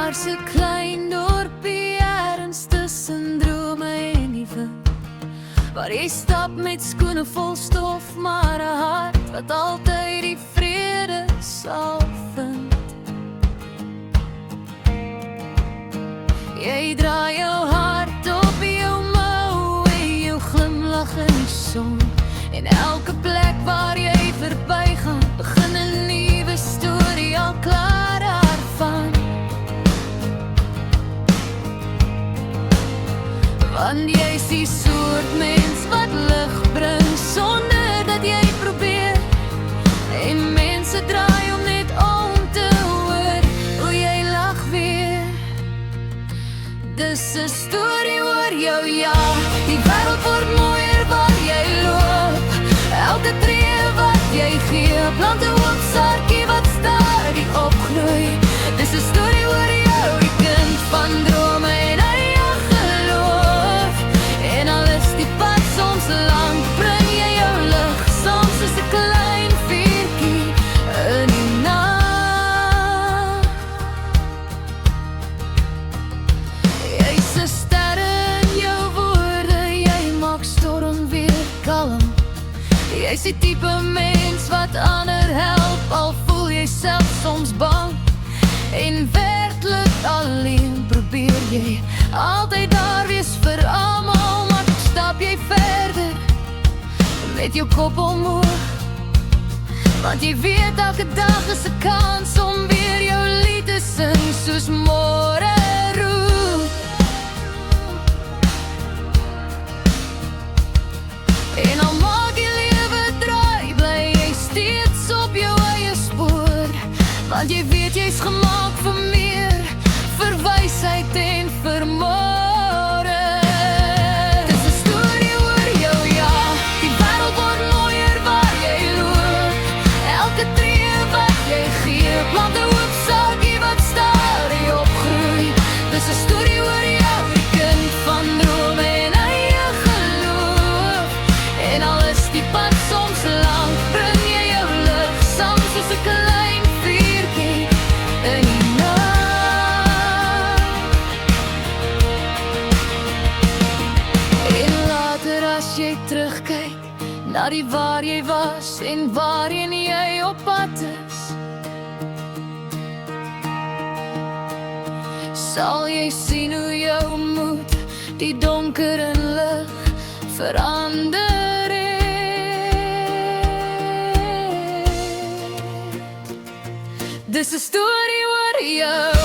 Daar's 'n klein dorpie ergens tussen drome en die wind, waar jy stap met skoene vol stof, maar 'n hart wat altyd die vrede sal vind. Jy draai jou hart op jou mou en jou glimlach in die son, en elke plek waar jy verbygaan, begin 'n nuwe storie al klaar daarvan. Want jy's die soort mens wat lig bring sonder dat jy probeer, en mense draai om net om te hoor hoe jy lag weer. Dis 'n storie oor jou, ja, die wêreld word mooier waar jy loop. Elke tree wat jy gee, plant 'n hoop saadjie wat stadig opgroei. Dis 'n storie oor jou, die kind van drome en eie geloof. En al is die pad soms lank, bring jy jou lig, soms is 'n klein vuurtjie in die nag. Jy's 'n ster in jou woorde, jy maak storm weer kalm. Jy's die tipe mens wat ander help, al voel jy self soms bang. En werklik alleen probeer jy altyd daar wees vir almal, maar toch stap jy verder met jou kop omhoog. Want jy weet elke dag is 'n kans om weer jou lied te sing, soos môre roep. En al maak jy lewe draai, bly jy steeds op jou eie spoor. Want jy weet jy's gemaak vir meer, vir wysheid en vir môre. Dis 'n storie oor jou, ja, die wêreld word mooier waar jy loop. Elke tree wat jy gee, plant 'n hoop saadjie wat stadig opgroei. Dis 'n storie oor jou, die kind van drome en eie geloof. En al is die pad soms lank, bring jy jou lig, soms is 'n klein vuurtjie in die nag. En later as jy terugkyk na die waar jy was en waarheen jy op pad is, sal jy sien hoe jou moed die donker en lig verander het. Dis 'n storie oor jou.